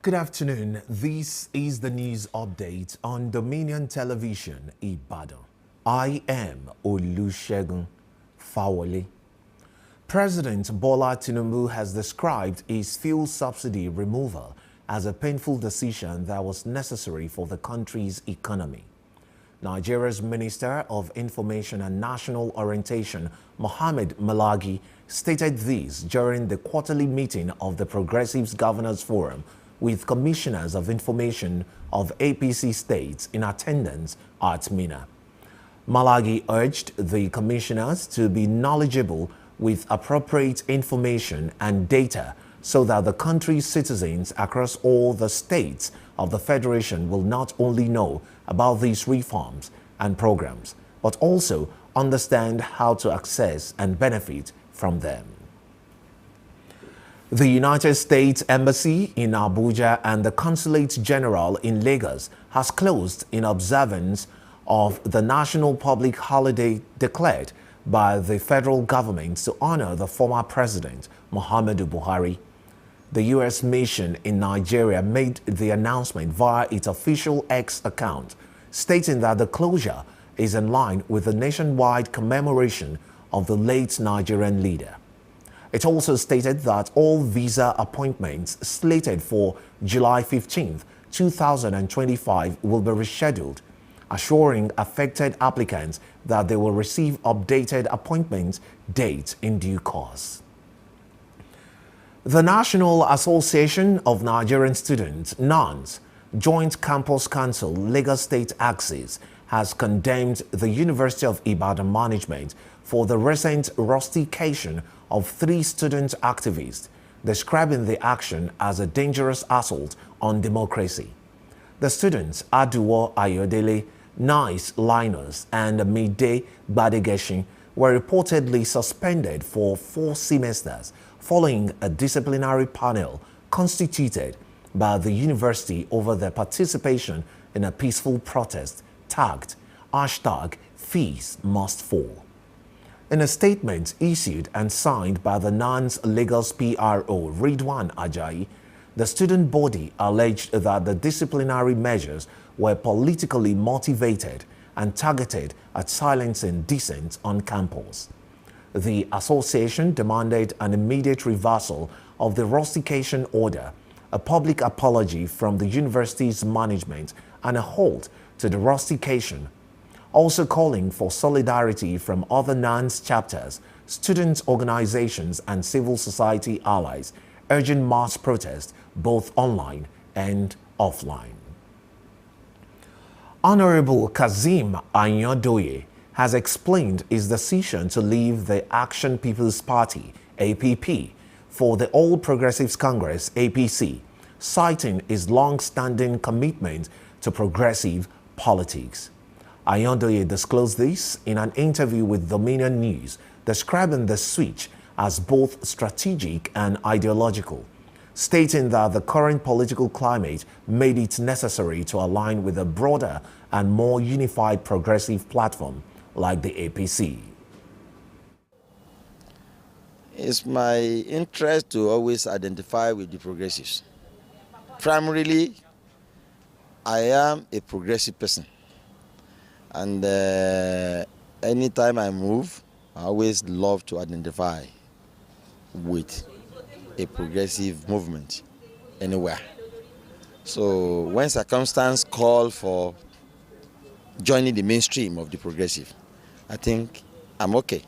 Good afternoon. This is the news update on Dominion Television, Ibadan. I am Olusegun Fawole. President Bola Tinubu has described his fuel subsidy removal as a painful decision that was necessary for the country's economy. Nigeria's Minister of Information and National Orientation, Mohammed Malagi, stated this during the quarterly meeting of the Progressives Governors Forum with commissioners of information of APC states in attendance at Mina. Malagi urged the commissioners to be knowledgeable with appropriate information and data so that the country's citizens across all the states of the Federation will not only know about these reforms and programs, but also understand how to access and benefit from them. The United States Embassy in Abuja and the Consulate General in Lagos has closed in observance of the national public holiday declared by the federal government to honor the former president, Muhammadu Buhari. The U.S. mission in Nigeria made the announcement via its official X account, stating that the closure is in line with the nationwide commemoration of the late Nigerian leader. It also stated that all visa appointments slated for July 15, 2025 will be rescheduled, assuring affected applicants that they will receive updated appointment dates in due course. The National Association of Nigerian Students, NANS, Joint Campus Council, Lagos State Axis, has condemned the University of Ibadan management for the recent rustication of 3 student activists, describing the action as a dangerous assault on democracy. The students, Aduwo Ayodele, Nice Linus, and Midday Badegeshin, were reportedly suspended for 4 semesters following a disciplinary panel constituted by the university over their participation in a peaceful protest tagged #Fees Must Fall. In a statement issued and signed by the NANS Lagos PRO, Ridwan Ajayi, the student body alleged that the disciplinary measures were politically motivated and targeted at silencing dissent on campus. The association demanded an immediate reversal of the rustication order, a public apology from the university's management, and a halt to the rustication, also calling for solidarity from other NANS chapters, student organizations, and civil society allies, urging mass protest both online and offline. Honorable Kazim Anyodoye has explained his decision to leave the Action People's Party, APP, for the All Progressives Congress, APC, citing his long-standing commitment to progressive politics. Ayondoye disclosed this in an interview with Dominion News, describing the switch as both strategic and ideological, stating that the current political climate made it necessary to align with a broader and more unified progressive platform like the APC. It's my interest to always identify with the progressives. Primarily, I am a progressive person. And anytime I move, I always love to identify with a progressive movement anywhere. So when circumstances call for joining the mainstream of the progressive, I think I'm okay.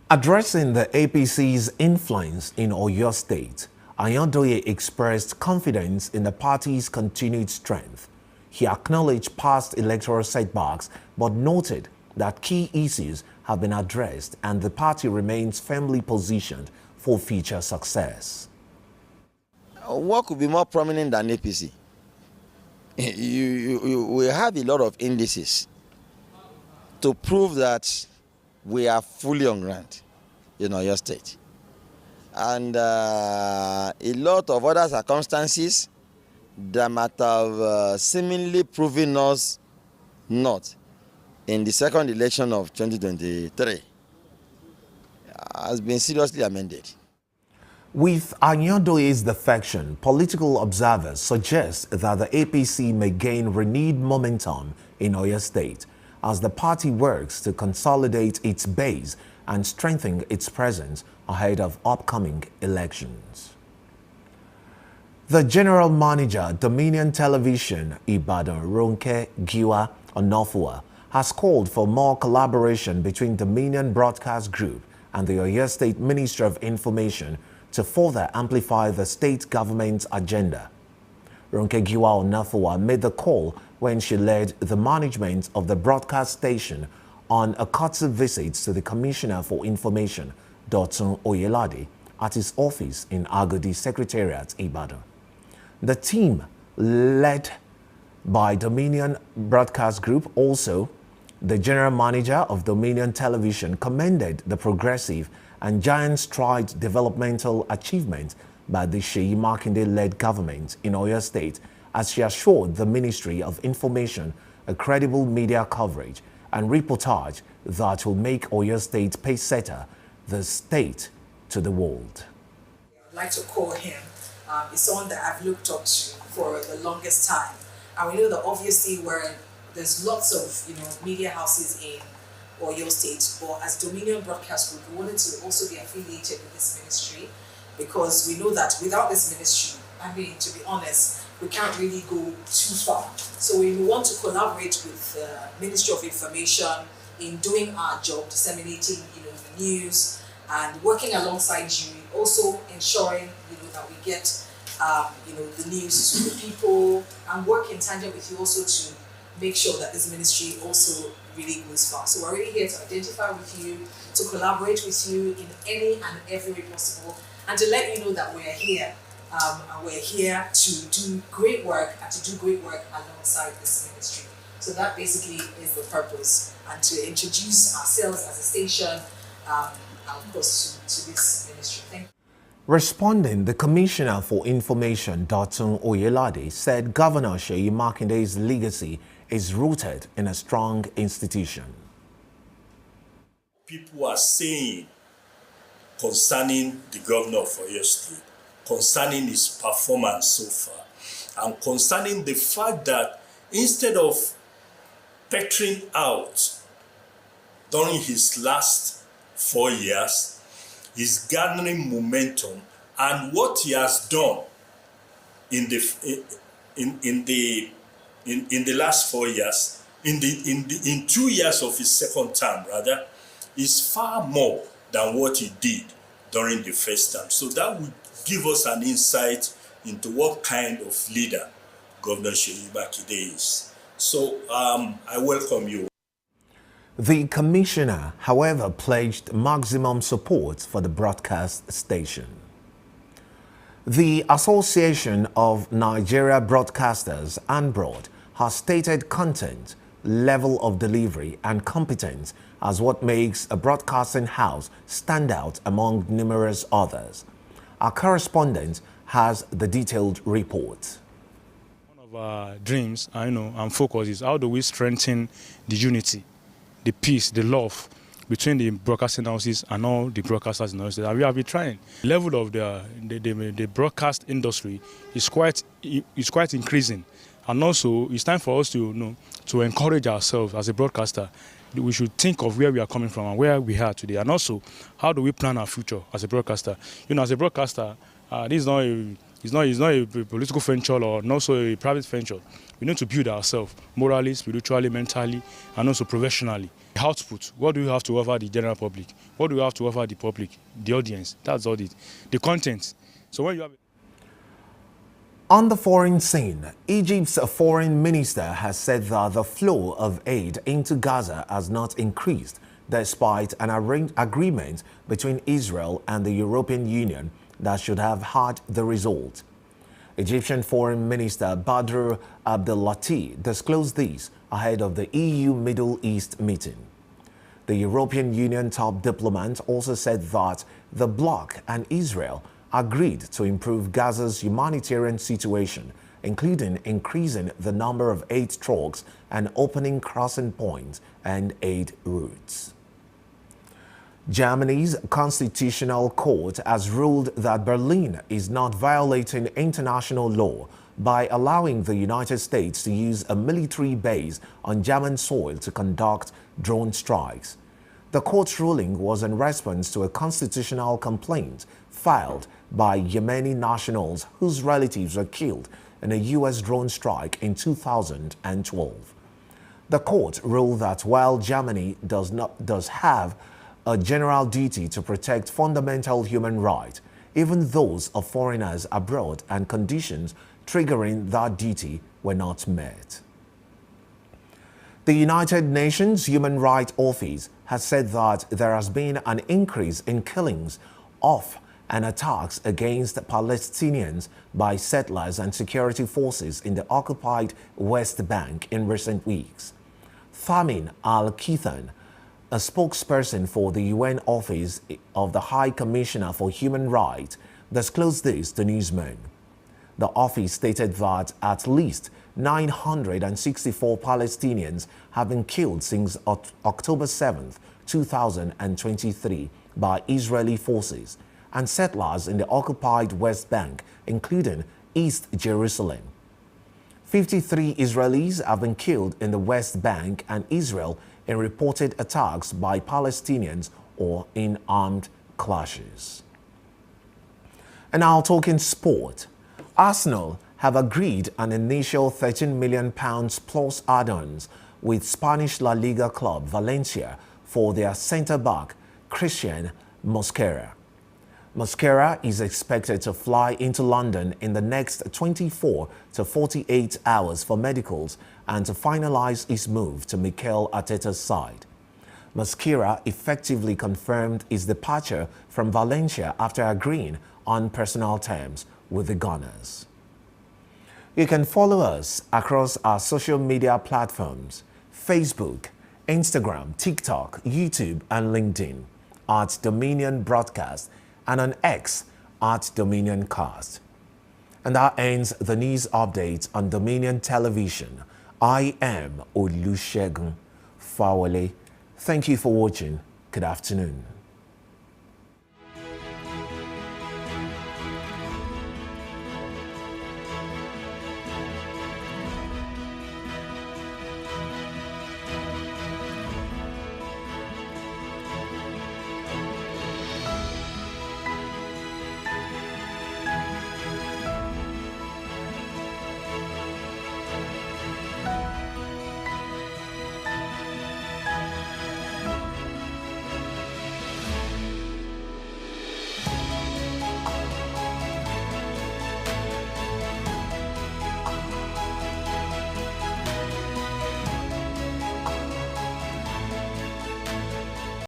Addressing the APC's influence in Oyo State, Ayondoye expressed confidence in the party's continued strength. He acknowledged past electoral setbacks, but noted that key issues have been addressed and the party remains firmly positioned for future success. What could be more prominent than APC? We have a lot of indices to prove that we are fully on ground in Oyo State. And a lot of other circumstances that might have seemingly proven us not in the second election of 2023 has been seriously amended. With Anyandoye's defection, political observers suggest that the APC may gain renewed momentum in Oyo State as the party works to consolidate its base and strengthen its presence ahead of upcoming elections. The General Manager, Dominion Television, Ibadan, Ronke Giwa Onofua, has called for more collaboration between Dominion Broadcast Group and the Oyo State Ministry of Information to further amplify the state government's agenda. Ronke Giwa Onofua made the call when she led the management of the broadcast station on a courtesy visit to the Commissioner for Information, Dotun Oyelade, at his office in Agodi Secretariat, Ibadan. The team, led by Dominion Broadcast Group, also the General Manager of Dominion Television, commended the progressive and giant stride developmental achievement by the Seyi Makinde-led government in Oyo State, as she assured the Ministry of Information a credible media coverage and reportage that will make Oyo State pace-setter the state to the world. I'd like to call him. It's someone that I've looked up to for the longest time. And we know that obviously there's lots of media houses in Oyo State, but as Dominion Broadcast Group, we wanted to also be affiliated with this ministry because we know that without this ministry, I mean, to be honest, we can't really go too far. So we want to collaborate with the Ministry of Information in doing our job, disseminating the news and working alongside you, also ensuring that we get the news to the people and work in tandem with you also to make sure that this ministry also really goes far. So we're really here to identify with you, to collaborate with you in any and every way possible, and to let you know that we're here. And we're here to do great work and to do great work alongside this ministry. So that basically is the purpose, and to introduce ourselves as a station, and of course to this ministry. Thank you. Responding, the Commissioner for Information, Dotun Oyelade, said Governor Seyi Makinde's legacy is rooted in a strong institution. People are saying concerning the governor of Oyo State, concerning his performance so far, and concerning the fact that instead of petering out during his last 4 years, he's garnering momentum, and what he has done in the last 4 years, in 2 years of his second term rather, is far more than what he did during the first term. So that would give us an insight into what kind of leader Governor Seyi Makinde is. So I welcome you. The Commissioner, however, pledged maximum support for the broadcast station. The Association of Nigeria Broadcasters, ANBROAD, has stated content, level of delivery and competence as what makes a broadcasting house stand out among numerous others. Our correspondent has the detailed report. One of our dreams, and focus is how do we strengthen the unity, the peace, the love between the broadcasting houses and all the broadcasters in the state. And we have been trying. The level of the broadcast industry is quite increasing. And also, it's time for us to encourage ourselves as a broadcaster. We should think of where we are coming from and where we are today. And also, how do we plan our future as a broadcaster? As a broadcaster, this is not a political venture or not so a private venture. We need to build ourselves morally, spiritually, mentally, and also professionally. The output, what do we have to offer the general public? What do we have to offer the public, the audience? That's all it. The content. So when you have... On the foreign scene, Egypt's foreign minister has said that the flow of aid into Gaza has not increased despite an agreement between Israel and the European Union that should have had the result. Egyptian Foreign Minister Badr Abdel-Latif disclosed this ahead of the EU Middle East meeting. The European Union top diplomat also said that the bloc and Israel agreed to improve Gaza's humanitarian situation, including increasing the number of aid trucks and opening crossing points and aid routes. Germany's constitutional court has ruled that Berlin is not violating international law by allowing the United States to use a military base on German soil to conduct drone strikes. The court's ruling was in response to a constitutional complaint filed by Yemeni nationals whose relatives were killed in a U.S. drone strike in 2012. The court ruled that while Germany does have a general duty to protect fundamental human rights, even those of foreigners abroad, and conditions triggering that duty were not met. The United Nations Human Rights Office has said that there has been an increase in killings of and attacks against Palestinians by settlers and security forces in the occupied West Bank in recent weeks. Thamin Al-Kithan, a spokesperson for the UN Office of the High Commissioner for Human Rights, disclosed this to newsmen. The office stated that at least 964 Palestinians have been killed since October 7, 2023 by Israeli forces and settlers in the occupied West Bank, including East Jerusalem. 53 Israelis have been killed in the West Bank and Israel in reported attacks by Palestinians or in armed clashes. And now talking sport. Arsenal have agreed an initial £13 million plus add-ons with Spanish La Liga club Valencia for their centre-back Christian Mosquera. Mosquera is expected to fly into London in the next 24 to 48 hours for medicals and to finalize his move to Mikel Arteta's side. Mosquera effectively confirmed his departure from Valencia after agreeing on personal terms with the Gunners. You can follow us across our social media platforms: Facebook, Instagram, TikTok, YouTube, and LinkedIn at Dominion Broadcast, and on X at Dominion Cast. And that ends the news update on Dominion Television. I am Olusegun Fawole. Thank you for watching. Good afternoon.